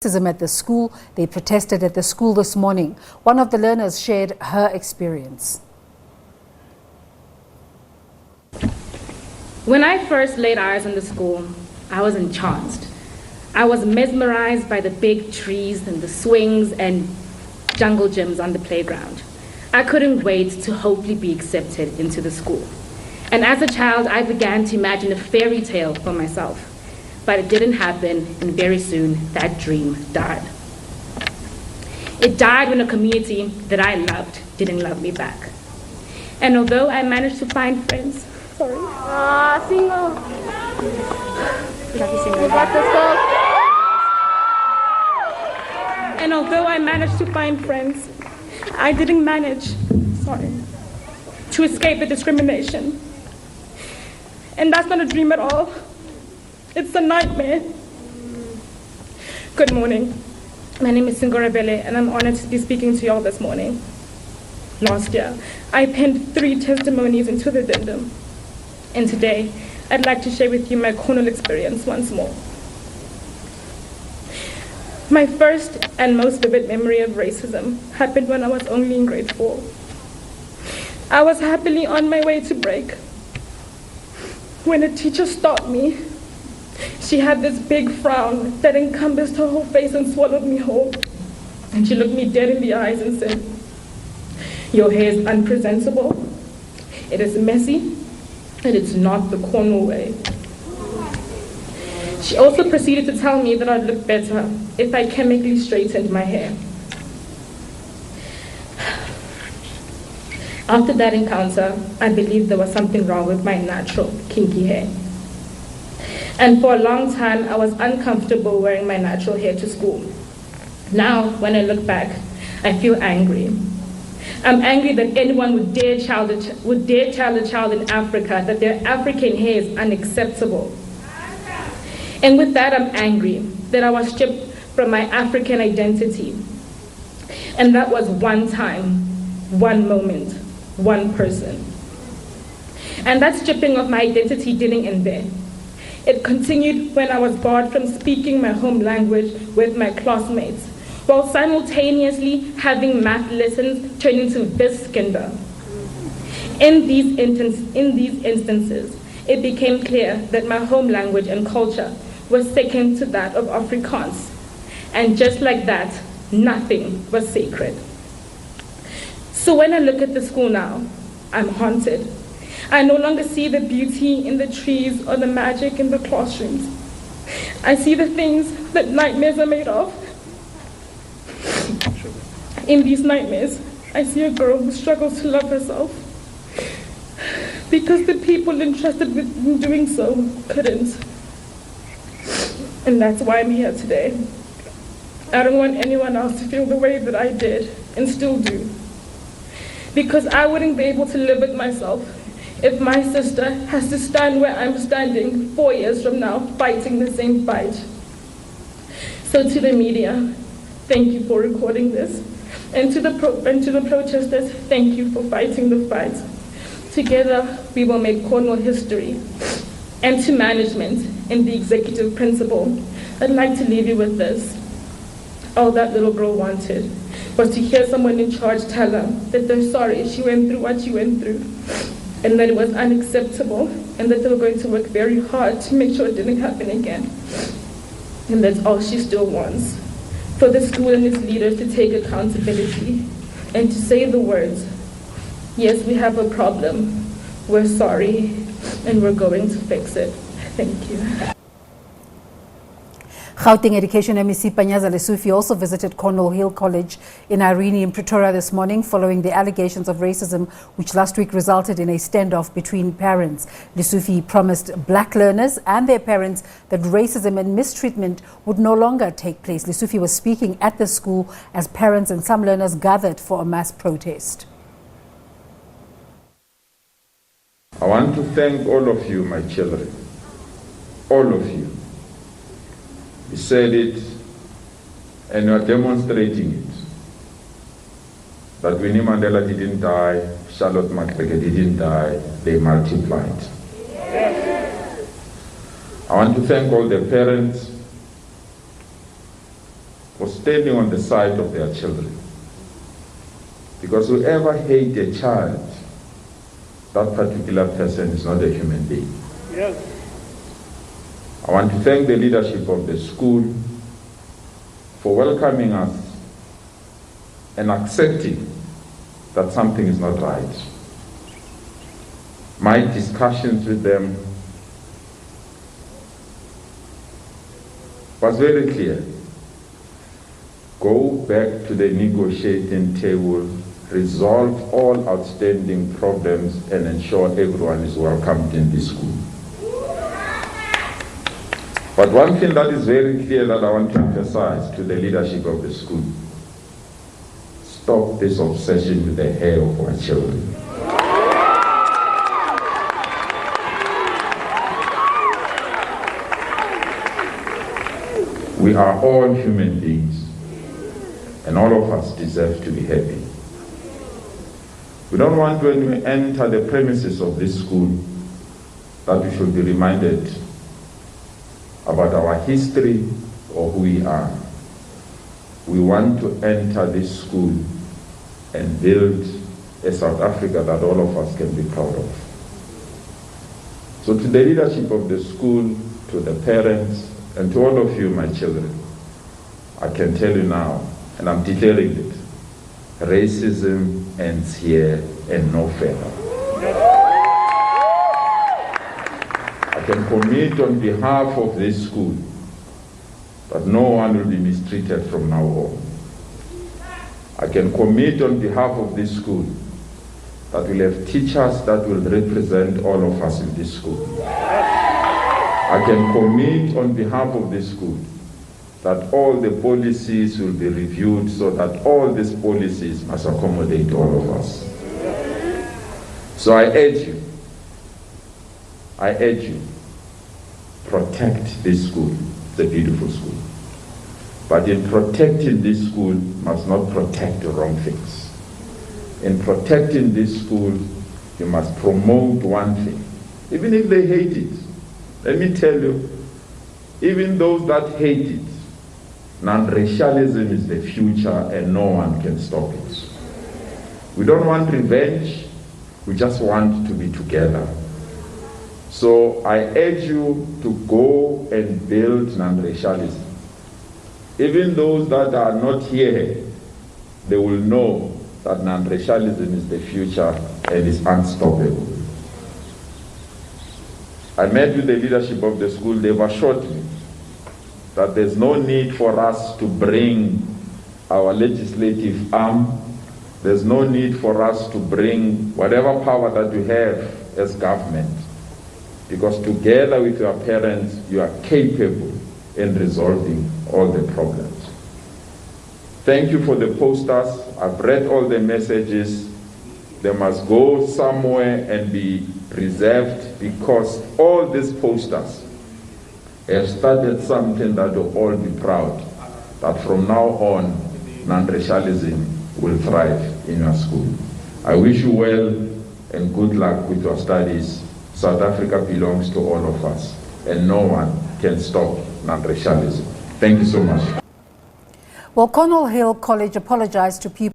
At the school. They protested at the school this morning. One of the learners shared her experience. When I first laid eyes on the school, I was entranced. I was mesmerized by the big trees and the swings and jungle gyms on the playground. I couldn't wait to hopefully be accepted into the school. And as a child, I began to imagine a fairy tale for myself. But it didn't happen, and very soon that dream died. It died when a community that I loved didn't love me back. And although I managed to find friends, Singo. And although I managed to find friends, I didn't manage, to escape the discrimination. And that's not a dream at all. It's a nightmare. Good morning. My name is Singo Ravele, and I'm honored to be speaking to you all this morning. Last year, I penned 3 testimonies into the addendum. And today, I'd like to share with you my Cornwall experience once more. My first and most vivid memory of racism happened when I was only in grade 4. I was happily on my way to break when a teacher stopped me. She had this big frown that encompassed her whole face and swallowed me whole. And she looked me dead in the eyes and said, "Your hair is unpresentable, it is messy, and it's not the Cornwall way." She also proceeded to tell me that I'd look better if I chemically straightened my hair. After that encounter, I believed there was something wrong with my natural kinky hair. And for a long time, I was uncomfortable wearing my natural hair to school. Now, when I look back, I feel angry. I'm angry that anyone would dare tell a child in Africa that their African hair is unacceptable. And with that, I'm angry that I was stripped from my African identity. And that was one time, one moment, one person. And that stripping of my identity didn't end there. It continued when I was barred from speaking my home language with my classmates, while simultaneously having math lessons turn into wiskunde. In these instances, it became clear that my home language and culture was second to that of Afrikaans. And just like that, nothing was sacred. So when I look at the school now, I'm haunted. I no longer see the beauty in the trees or the magic in the classrooms. I see the things that nightmares are made of. In these nightmares, I see a girl who struggles to love herself because the people entrusted with doing so couldn't. And that's why I'm here today. I don't want anyone else to feel the way that I did and still do. Because I wouldn't be able to live with myself if my sister has to stand where I'm standing 4 years from now, fighting the same fight. So to the media, thank you for recording this. And to the protesters, thank you for fighting the fight. Together, we will make Cornwall history. And to management and the executive principal, I'd like to leave you with this. All that little girl wanted was to hear someone in charge tell her that they're sorry she went through what she went through, and that it was unacceptable, and that they were going to work very hard to make sure it didn't happen again. And that's all she still wants. For the school and its leaders to take accountability and to say the words, yes, we have a problem, we're sorry, and we're going to fix it. Thank you. Gauteng Education MEC Panyaza Lesufi also visited Cornwall Hill College in Irene in Pretoria this morning following the allegations of racism which last week resulted in a standoff between parents. Lesufi promised black learners and their parents that racism and mistreatment would no longer take place. Lesufi was speaking at the school as parents and some learners gathered for a mass protest. I want to thank all of you, my children, all of you. You said it, and you are demonstrating it. That Winnie Mandela didn't die, Charlotte McBecker didn't die, they multiplied. I want to thank all the parents for standing on the side of their children. Because whoever hates a child, that particular person is not a human being. Yes. I want to thank the leadership of the school for welcoming us and accepting that something is not right. My discussions with them was very clear. Go back to the negotiating table, resolve all outstanding problems, and ensure everyone is welcomed in this school. But one thing that is very clear that I want to emphasize to the leadership of the school: stop this obsession with the hair of our children. We are all human beings, and all of us deserve to be happy. We don't want, when we enter the premises of this school, that we should be reminded about our history or who we are. We want to enter this school and build a South Africa that all of us can be proud of. So to the leadership of the school, to the parents, and to all of you, my children, I can tell you now, and I'm declaring it, racism ends here and no further. I can commit on behalf of this school that no one will be mistreated from now on. I can commit on behalf of this school that we'll have teachers that will represent all of us in this school. I can commit on behalf of this school that all the policies will be reviewed so that all these policies must accommodate all of us. So I urge you, protect this school. It's a beautiful school. But in protecting this school, must not protect the wrong things. In protecting this school, you must promote one thing, even if they hate it. Let me tell you, even those that hate it, non-racialism is the future and no one can stop it. We don't want revenge, we just want to be together. So I urge you to go and build non-racialism. Even those that are not here, they will know that non-racialism is the future and is unstoppable. I met with the leadership of the school. They've assured me that there's no need for us to bring our legislative arm. There's no need for us to bring whatever power that you have as government, because together with your parents, you are capable in resolving all the problems. Thank you for the posters. I've read all the messages. They must go somewhere and be preserved, because all these posters have started something that will all be proud, that from now on, non-racialism will thrive in your school. I wish you well and good luck with your studies. South Africa belongs to all of us, and no one can stop non-racialism. Thank you so much. Well, Cornwall Hill College apologized to people